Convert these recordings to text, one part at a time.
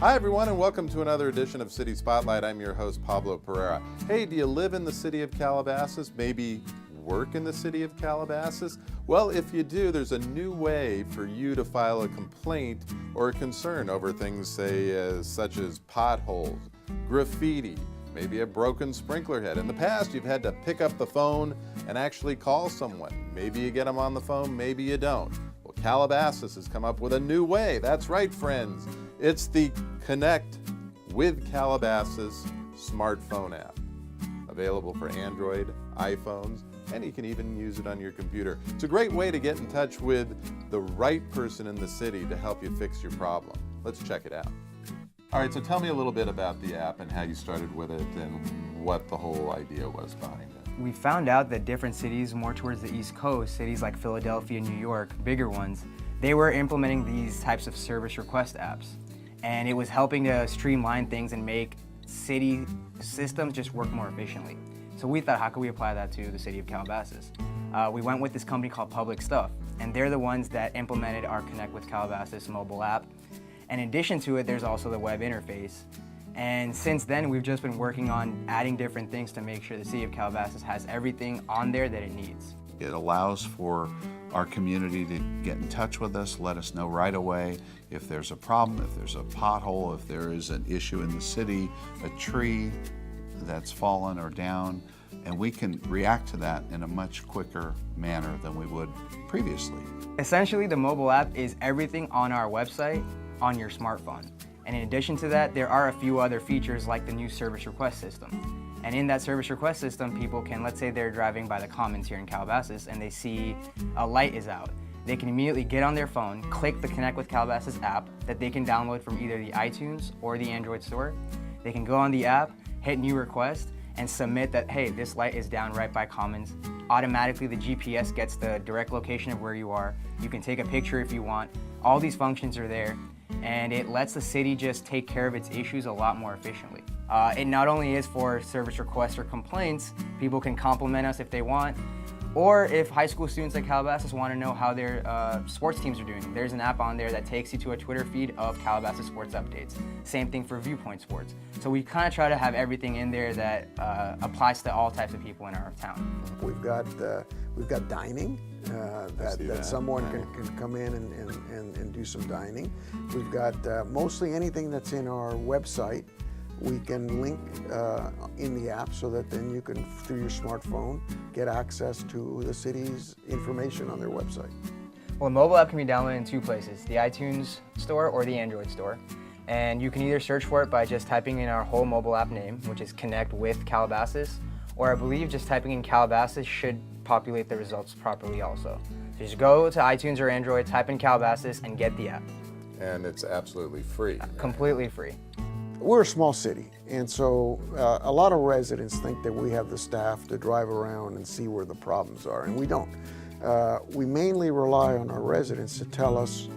Hi everyone, and welcome to another edition of City Spotlight. I'm your host, Pablo Pereira. Hey, do you live in the city of Calabasas? Maybe work in the city of Calabasas? Well, if you do, there's a new way for you to file a complaint or a concern over things, such as potholes, graffiti, maybe a broken sprinkler head. In the past, you've had to pick up the phone and actually call someone. Maybe you get them on the phone, maybe you don't. Well, Calabasas has come up with a new way. That's right, friends. It's the Connect with Calabasas smartphone app. Available for Android, iPhones, and you can even use it on your computer. It's a great way to get in touch with the right person in the city to help you fix your problem. Let's check it out. All right, so tell me a little bit about the app and how you started with it and what the whole idea was behind it. We found out that different cities more towards the East Coast, cities like Philadelphia, New York, bigger ones, they were implementing these types of service request apps. And it was helping to streamline things and make city systems just work more efficiently. So we thought, how could we apply that to the city of Calabasas? We went with this company called Public Stuff, and they're the ones that implemented our Connect with Calabasas mobile app. And in addition to it, there's also the web interface. And since then, we've just been working on adding different things to make sure the city of Calabasas has everything on there that it needs. It allows for our community to get in touch with us, let us know right away if there's a problem, if there's a pothole, if there is an issue in the city, a tree that's fallen or down, and we can react to that in a much quicker manner than we would previously. Essentially, the mobile app is everything on our website on your smartphone. And in addition to that, there are a few other features like the new service request system. And in that service request system, people can, let's say they're driving by the Commons here in Calabasas and they see a light is out. They can immediately get on their phone, click the Connect with Calabasas app that they can download from either the iTunes or the Android store. They can go on the app, hit new request, and submit that, hey, this light is down right by Commons. Automatically, the GPS gets the direct location of where you are. You can take a picture if you want. All these functions are there, and it lets the city just take care of its issues a lot more efficiently. It not only is for service requests or complaints, people can compliment us if they want, or if high school students like Calabasas want to know how their sports teams are doing, there's an app on there that takes you to a Twitter feed of Calabasas sports updates. Same thing for Viewpoint Sports. So we kind of try to have everything in there that applies to all types of people in our town. We've got dining, that someone can come in and do some dining. We've got mostly anything that's in our website. We can link in the app so that then you can, through your smartphone, get access to the city's information on their website. Well, the mobile app can be downloaded in two places, the iTunes store or the Android store. And you can either search for it by just typing in our whole mobile app name, which is Connect with Calabasas, or I believe just typing in Calabasas should populate the results properly also. So just go to iTunes or Android, type in Calabasas, and get the app. And it's absolutely free. Completely free. We're a small city, and so a lot of residents think that we have the staff to drive around and see where the problems are, and we don't. We mainly rely on our residents to tell us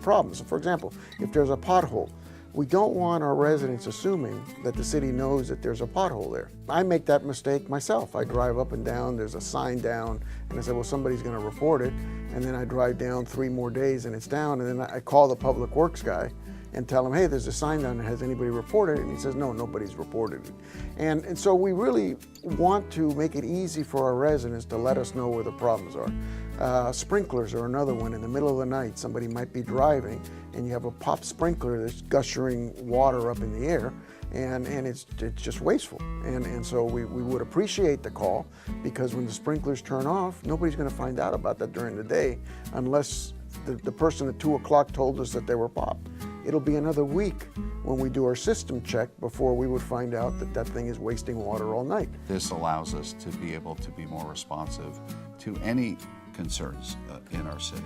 problems. So for example, if there's a pothole, we don't want our residents assuming that the city knows that there's a pothole there. I make that mistake myself. I drive up and down, there's a sign down, and I say, well, somebody's gonna report it, and then I drive down 3 more days and it's down, and then I call the public works guy and tell him, hey, there's a sign down, has anybody reported it? And he says, no, nobody's reported it. And so we really want to make it easy for our residents to let us know where the problems are. Sprinklers are another one. In the middle of the night, somebody might be driving and you have a pop sprinkler that's gushering water up in the air, and it's just wasteful. And so we would appreciate the call, because when the sprinklers turn off, nobody's gonna find out about that during the day unless the person at 2 o'clock told us that they were popped. It'll be another week when we do our system check before we would find out that that thing is wasting water all night. This allows us to be able to be more responsive to any concerns in our city.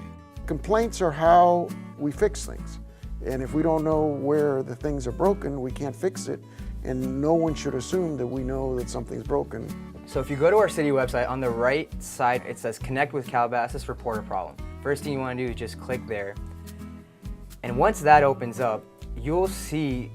Complaints are how we fix things. And if we don't know where the things are broken, we can't fix it. And no one should assume that we know that something's broken. So if you go to our city website, on the right side, it says Connect with Calabasas, report a problem. First thing you want to do is just click there. And once that opens up, you'll see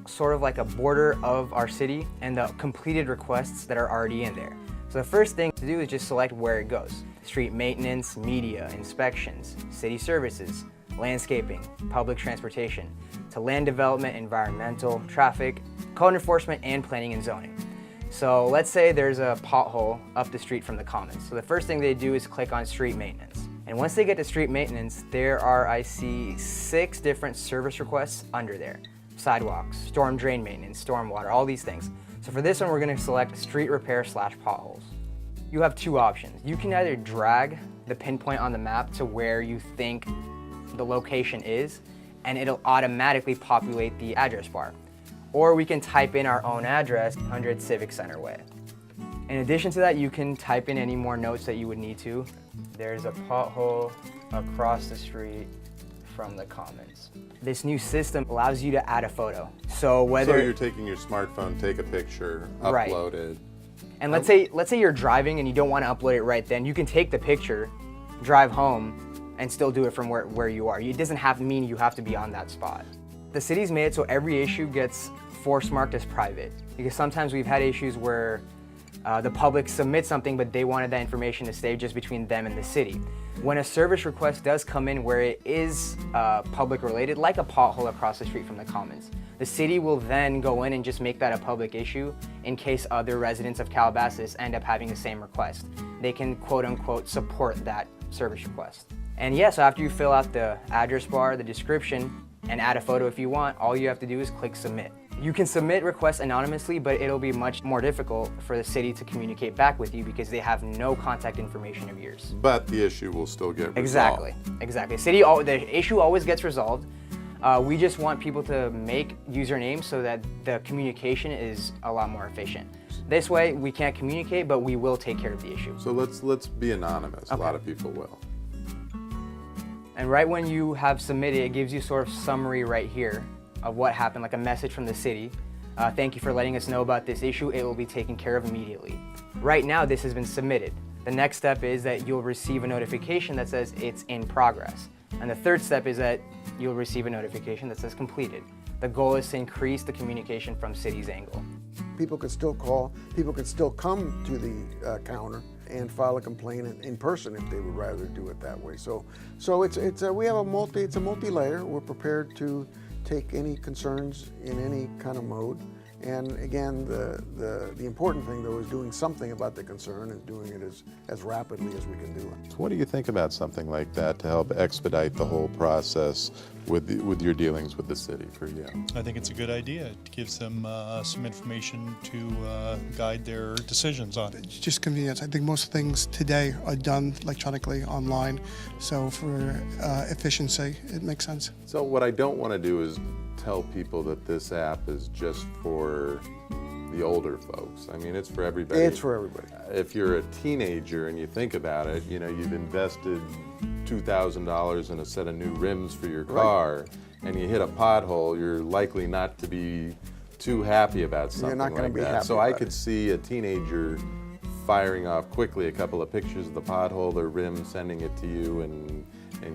sort of like a border of our city and the completed requests that are already in there. So the first thing to do is just select where it goes. Street maintenance, media, inspections, city services, landscaping, public transportation, to land development, environmental, traffic, code enforcement, and planning and zoning. So let's say there's a pothole up the street from the commons. So the first thing they do is click on street maintenance. And once they get to street maintenance, there are, I see, 6 different service requests under there. Sidewalks, storm drain maintenance, stormwater, all these things. So for this one, we're gonna select street repair / potholes. You have 2 options. You can either drag the pinpoint on the map to where you think the location is, and it'll automatically populate the address bar. Or we can type in our own address, 100 Civic Center Way. In addition to that, you can type in any more notes that you would need to. There's a pothole across the street from the commons. This new system allows you to add a photo. So you're taking your smartphone, take a picture, Right. upload it. And let's say you're driving and you don't want to upload it right then. You can take the picture, drive home, and still do it from where you are. It doesn't mean you have to be on that spot. The city's made it so every issue gets force marked as private, because sometimes we've had issues where the public submits something, but they wanted that information to stay just between them and the city. When a service request does come in where it is public related, like a pothole across the street from the commons, the city will then go in and just make that a public issue in case other residents of Calabasas end up having the same request. They can quote unquote support that service request. And yeah, so after you fill out the address bar, the description, and add a photo if you want, all you have to do is click submit. You can submit requests anonymously, but it'll be much more difficult for the city to communicate back with you because they have no contact information of yours. But the issue will still get resolved. Exactly. The issue always gets resolved. We just want people to make usernames so that the communication is a lot more efficient. This way, we can't communicate, but we will take care of the issue. So let's be anonymous. Okay. A lot of people will. And right when you have submitted, it gives you sort of summary right here of what happened, like a message from the city. Thank you for letting us know about this issue. It will be taken care of immediately. Right now, this has been submitted. The next step is that you'll receive a notification that says it's in progress. And the third step is that you'll receive a notification that says completed. The goal is to increase the communication from city's angle. People can still call, people can still come to the counter and file a complaint in person if they would rather do it that way. So we have it's a multi-layer. We're prepared to take any concerns in any kind of mode. And again, the important thing though is doing something about the concern and doing it as rapidly as we can do it. So what do you think about something like that to help expedite the whole process with your dealings with the city for you? I think it's a good idea. It gives them some information to guide their decisions on. It's just convenience. I think most things today are done electronically online, so for efficiency, it makes sense. So what I don't want to do is tell people that this app is just for the older folks. I mean, it's for everybody. It's for everybody. If you're a teenager and you think about it, you know, you've invested $2,000 in a set of new rims for your car, and you hit a pothole, you're likely not to be too happy about something not gonna like be that. happy So I about could it. see a teenager firing off quickly a couple of pictures of the pothole, their rim, sending it to you, and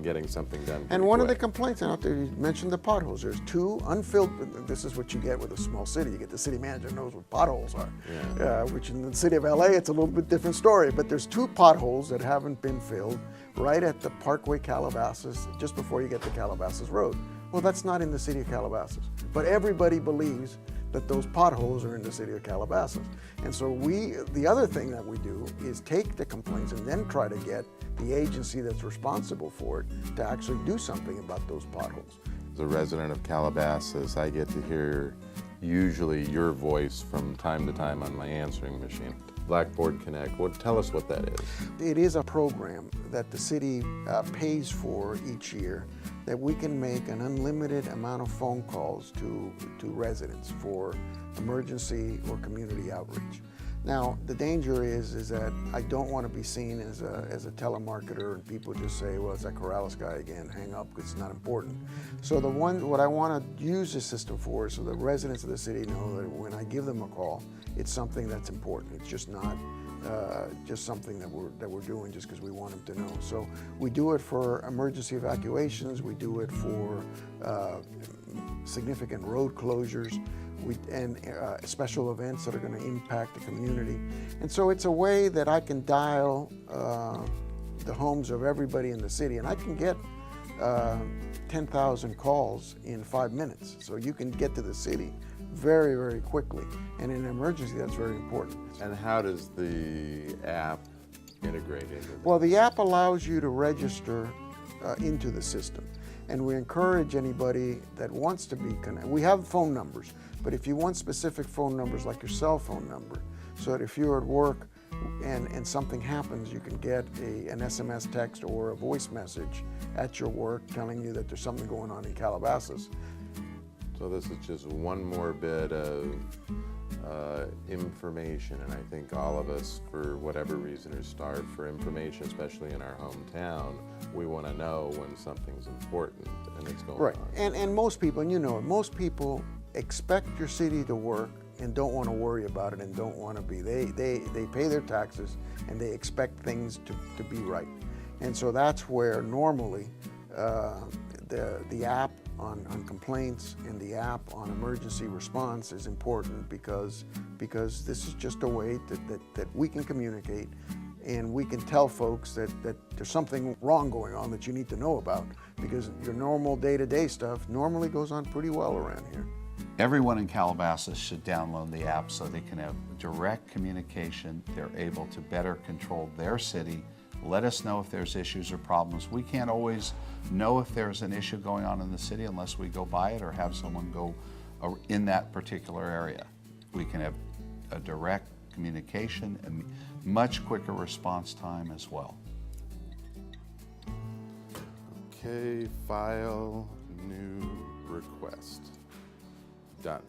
getting something done. And one of the quick. complaints out there, you mentioned the potholes. There's 2 unfilled, this is what you get with a small city. You get the city manager knows what potholes are. Yeah. Which in the city of LA, it's a little bit different story. But there's 2 potholes that haven't been filled right at the Parkway Calabasas, just before you get to Calabasas Road. Well, that's not in the city of Calabasas. But everybody believes that those potholes are in the city of Calabasas. And so the other thing that we do is take the complaints and then try to get the agency that's responsible for it to actually do something about those potholes. As a resident of Calabasas, I get to hear usually your voice from time to time on my answering machine. Blackboard Connect, tell us what that is. It is a program that the city pays for each year that we can make an unlimited amount of phone calls to residents for emergency or community outreach. Now, the danger is that I don't want to be seen as a telemarketer and people just say, well, it's that Corrales guy again, hang up because it's not important. So what I want to use this system for is so the residents of the city know that when I give them a call, it's something that's important. It's just not just something that we're doing just because we want them to know. So we do it for emergency evacuations, we do it for significant road closures, and special events that are going to impact the community. And so it's a way that I can dial the homes of everybody in the city, and I can get 10,000 calls in 5 minutes. So you can get to the city very, very quickly. And in an emergency, that's very important. And how does the app integrate into this? Well, the app allows you to register into the system. And we encourage anybody that wants to be connected. We have phone numbers, but if you want specific phone numbers like your cell phone number, so that if you're at work and something happens, you can get an SMS text or a voice message at your work telling you that there's something going on in Calabasas. So this is just one more bit of information, and I think all of us, for whatever reason, are starved for information, especially in our hometown. We want to know when something's important and it's going Right, on. and most people, and you know it, most people expect your city to work and don't want to worry about it and don't want to be. They pay their taxes and they expect things to be right. And so that's where normally the app on complaints and the app on emergency response is important because this is just a way that we can communicate and we can tell folks that there's something wrong going on that you need to know about, because your normal day-to-day stuff normally goes on pretty well around here. Everyone in Calabasas should download the app so they can have direct communication. They're able to better control their city. Let us know if there's issues or problems. We can't always know if there's an issue going on in the city unless we go by it or have someone go in that particular area. We can have a direct communication and much quicker response time as well. Okay, file new request. Done.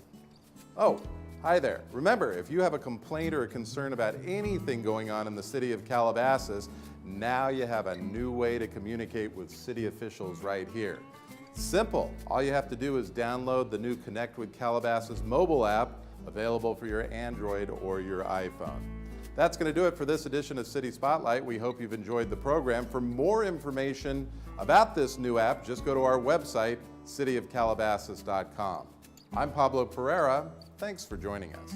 Oh, hi there. Remember, if you have a complaint or a concern about anything going on in the city of Calabasas, now you have a new way to communicate with city officials right here. Simple. All you have to do is download the new Connect with Calabasas mobile app, available for your Android or your iPhone. That's going to do it for this edition of City Spotlight. We hope you've enjoyed the program. For more information about this new app, just go to our website, cityofcalabasas.com. I'm Pablo Pereira. Thanks for joining us.